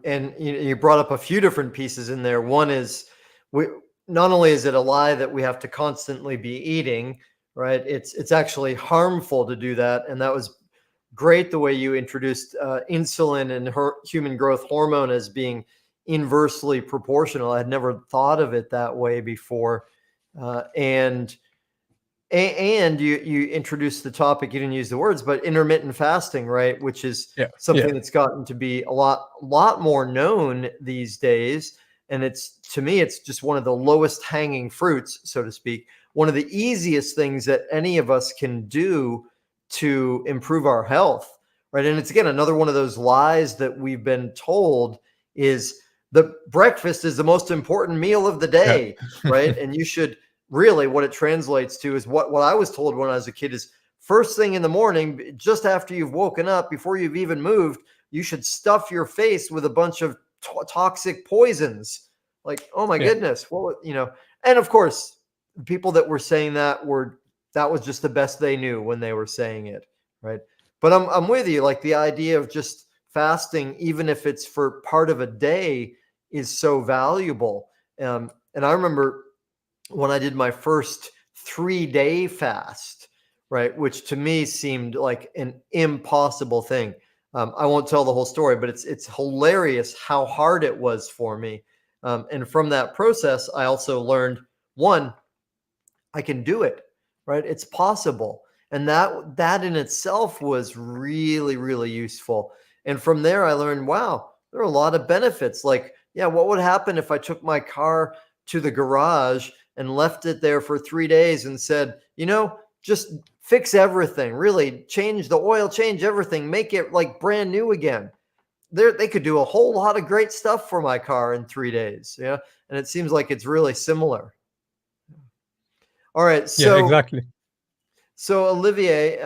And you brought up a few different pieces in there. One is, not only is it a lie that we have to constantly be eating, right? It's actually harmful to do that. And that was great the way you introduced insulin and human growth hormone as being inversely proportional. I had never thought of it that way before. And you introduced the topic, you didn't use the words, but intermittent fasting, right? Which is something that's gotten to be a lot more known these days. And to me, it's just one of the lowest hanging fruits, so to speak. One of the easiest things that any of us can do to improve our health, right? And it's, again, another one of those lies that we've been told is the breakfast is the most important meal of the day, right? And you should really, what it translates to is what I was told when I was a kid is first thing in the morning, just after you've woken up, before you've even moved, you should stuff your face with a bunch of toxic poisons. Like, oh my goodness, and of course, people that were saying that was just the best they knew when they were saying it, right? But I'm with you. Like, the idea of just fasting, even if it's for part of a day, is so valuable. And I remember when I did my first 3-day fast, right, which to me seemed like an impossible thing. I won't tell the whole story, but it's hilarious how hard it was for me. And from that process, I also learned, one, I can do it, right? It's possible. And that in itself was really, really useful. And from there, I learned, wow, there are a lot of benefits. Like, what would happen if I took my car to the garage and left it there for 3 days and said, just fix everything, really change the oil, change everything, make it like brand new again. They could do a whole lot of great stuff for my car in 3 days. Yeah. And it seems like it's really similar. All right. So, exactly. So Olivier,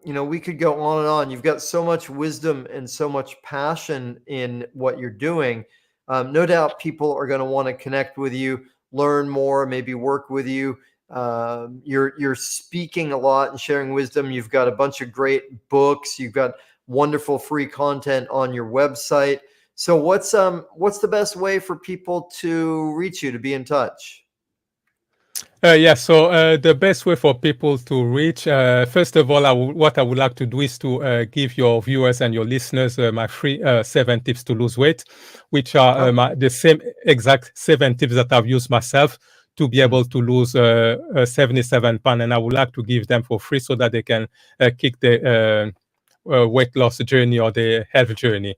we could go on and on. You've got so much wisdom and so much passion in what you're doing. No doubt people are going to want to connect with you, learn more, maybe work with you. You're speaking a lot and sharing wisdom. You've got a bunch of great books. You've got wonderful free content on your website. So what's the best way for people to reach you, to be in touch? So the best way for people to reach, first of all, what I would like to do is to give your viewers and your listeners my free 7 tips to lose weight, which are the same exact 7 tips that I've used myself to be able to lose 77 pounds. And I would like to give them for free so that they can kick the weight loss journey or the health journey.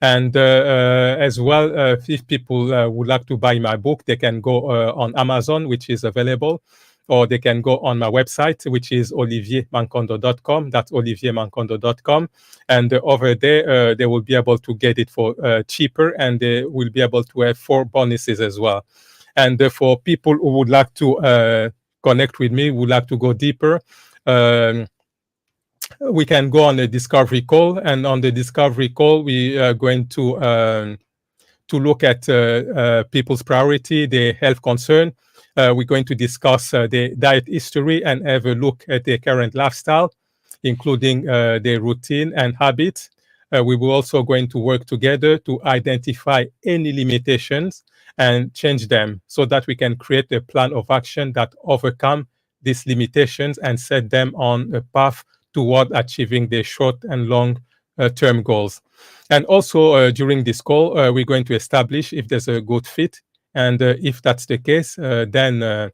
And as well, if people would like to buy my book, they can go on Amazon, which is available, or they can go on my website, which is oliviermankondo.com. That's oliviermankondo.com. And over there, they will be able to get it for cheaper, and they will be able to have 4 bonuses as well. And for people who would like to connect with me, would like to go deeper, we can go on a discovery call, and on the discovery call, we are going to look at people's priority, their health concern. We're going to discuss their diet history and have a look at their current lifestyle, including their routine and habits. We will also going to work together to identify any limitations and change them so that we can create a plan of action that overcome these limitations and set them on a path toward achieving their short and long term goals. And also during this call, we're going to establish if there's a good fit. And if that's the case, then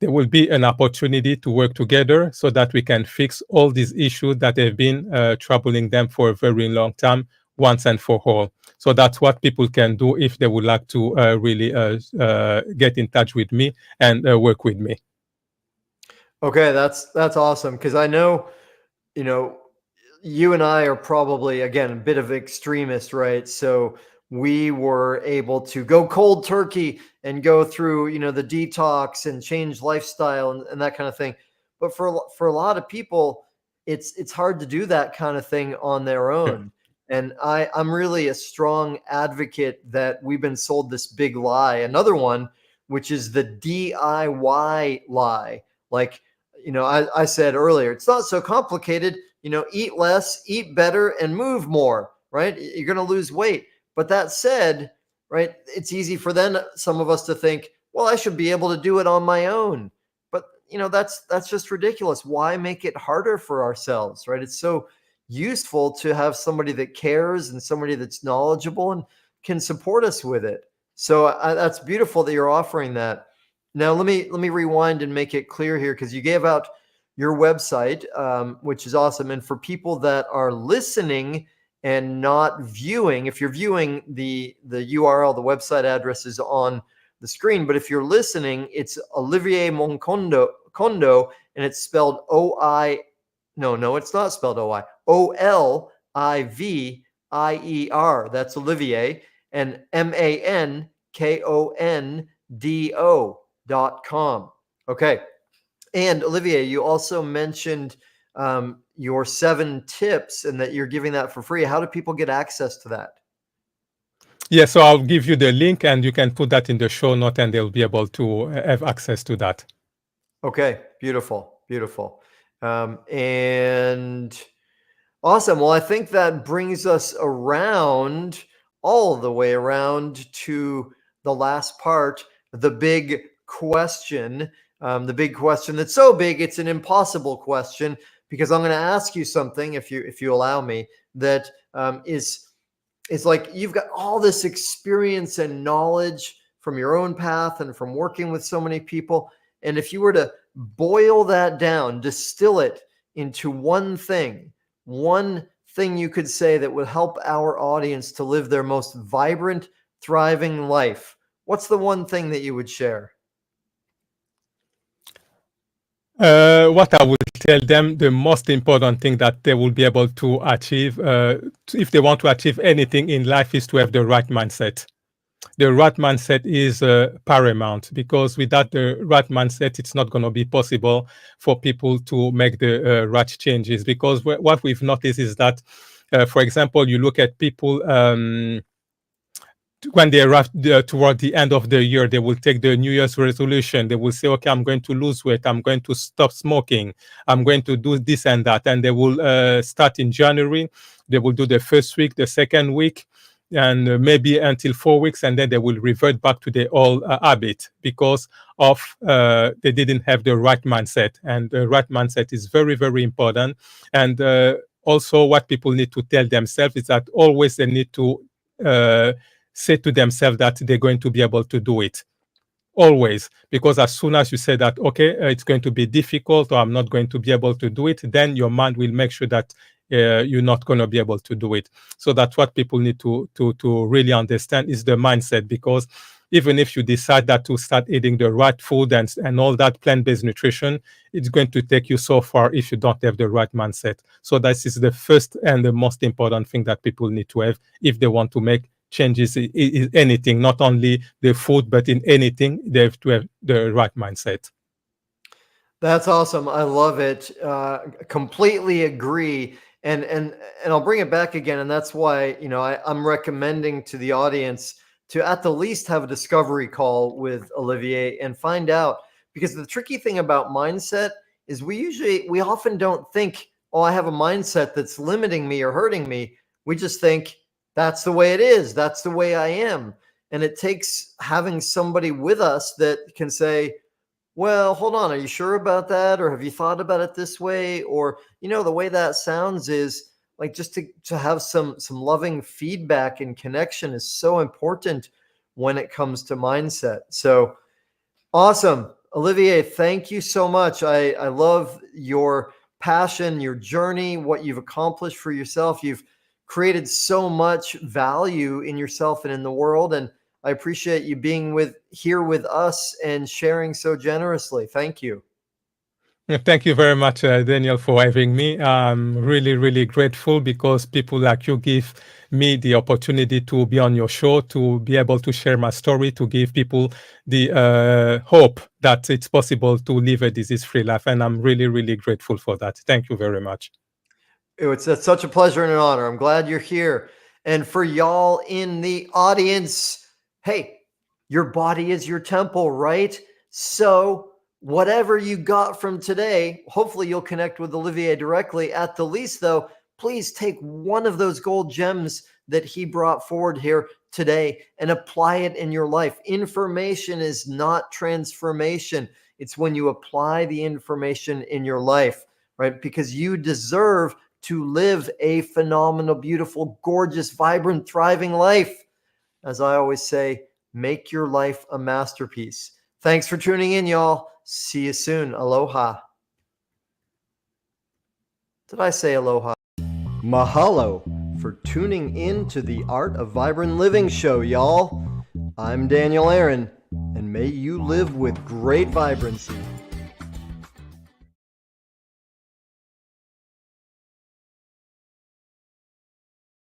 there will be an opportunity to work together so that we can fix all these issues that have been troubling them for a very long time, once and for all. So that's what people can do if they would like to really get in touch with me and work with me. Okay, that's awesome, because I know, you know, you and I are probably, again, a bit of extremists, right? So we were able to go cold turkey and go through, the detox and change lifestyle and that kind of thing. But for a lot of people, it's hard to do that kind of thing on their own. And I'm really a strong advocate that we've been sold this big lie. Another one, which is the DIY lie. Like, I said earlier, it's not so complicated. Eat less, eat better, and move more, right? You're going to lose weight. But that said, right, it's easy for then some of us to think, well, I should be able to do it on my own. But, that's just ridiculous. Why make it harder for ourselves, right? It's so useful to have somebody that cares and somebody that's knowledgeable and can support us with it. So that's beautiful that you're offering that. Now, let me rewind and make it clear here, because you gave out your website, which is awesome. And for people that are listening and not viewing, if you're viewing, the URL, the website address is on the screen. But if you're listening, it's Olivier Moncondo, and it's spelled O-I. No, it's not spelled O-I. O-L-I-V-I-E-R. That's Olivier. And MANKONDO.com. Okay. And Olivier, you also mentioned your 7 tips and that you're giving that for free. How do people get access to that? Yeah, so I'll give you the link and you can put that in the show note and they'll be able to have access to that. Okay, beautiful, beautiful. And awesome. Well, I think that brings us around, all the way around to the last part, the big question. The big question that's so big, it's an impossible question, because I'm going to ask you something, if you allow me, that is like, you've got all this experience and knowledge from your own path and from working with so many people. And if you were to boil that down, distill it into one thing you could say that would help our audience to live their most vibrant, thriving life, what's the one thing that you would share? What I would tell them, the most important thing that they will be able to achieve, if they want to achieve anything in life, is to have the right mindset. The right mindset is paramount, because without the right mindset, it's not going to be possible for people to make the right changes. Because what we've noticed is that, for example, you look at people, when they arrive toward the end of the year, they will take the New Year's resolution. They will say, okay, I'm going to lose weight. I'm going to stop smoking. I'm going to do this and that. And they will start in January. They will do the first week, the second week, and maybe until 4 weeks. And then they will revert back to their old habit, because of they didn't have the right mindset. And the right mindset is very, very important. And also what people need to tell themselves is that always they need to say to themselves that they're going to be able to do it. Always. Because as soon as you say that, okay, it's going to be difficult, or I'm not going to be able to do it, then your mind will make sure that you're not going to be able to do it. So that's what people need to really understand, is the mindset. Because even if you decide that to start eating the right food and all that plant-based nutrition, it's going to take you so far if you don't have the right mindset. So this is the first and the most important thing that people need to have if they want to make changes in anything, not only the food, but in anything. They have to have the right mindset. That's awesome. I love it. Completely agree. And I'll bring it back again. And that's why, I'm recommending to the audience to at the least have a discovery call with Olivier and find out, because the tricky thing about mindset is we often don't think, oh, I have a mindset that's limiting me or hurting me. We just think, that's the way it is. That's the way I am. And it takes having somebody with us that can say, well, hold on, are you sure about that? Or have you thought about it this way? Or, the way that sounds is like, just to have some loving feedback and connection is so important when it comes to mindset. So awesome. Olivier, thank you so much. I love your passion, your journey, what you've accomplished for yourself. You've created so much value in yourself and in the world. And I appreciate you being here with us and sharing so generously. Thank you. Yeah, thank you very much, Daniel, for having me. I'm really, really grateful because people like you give me the opportunity to be on your show, to be able to share my story, to give people the hope that it's possible to live a disease-free life. And I'm really, really grateful for that. Thank you very much. It's such a pleasure and an honor. I'm glad you're here. And for y'all in the audience, hey, your body is your temple, right? So whatever you got from today, hopefully you'll connect with Olivier directly. At the least, though, please take one of those gold gems that he brought forward here today and apply it in your life. Information is not transformation. It's when you apply the information in your life, right? Because you deserve to live a phenomenal, beautiful, gorgeous, vibrant, thriving life. As I always say, make your life a masterpiece. Thanks for tuning in, y'all. See you soon. Aloha. Did I say aloha? Mahalo for tuning in to the Art of Vibrant Living show, y'all. I'm Daniel Aaron, and may you live with great vibrancy.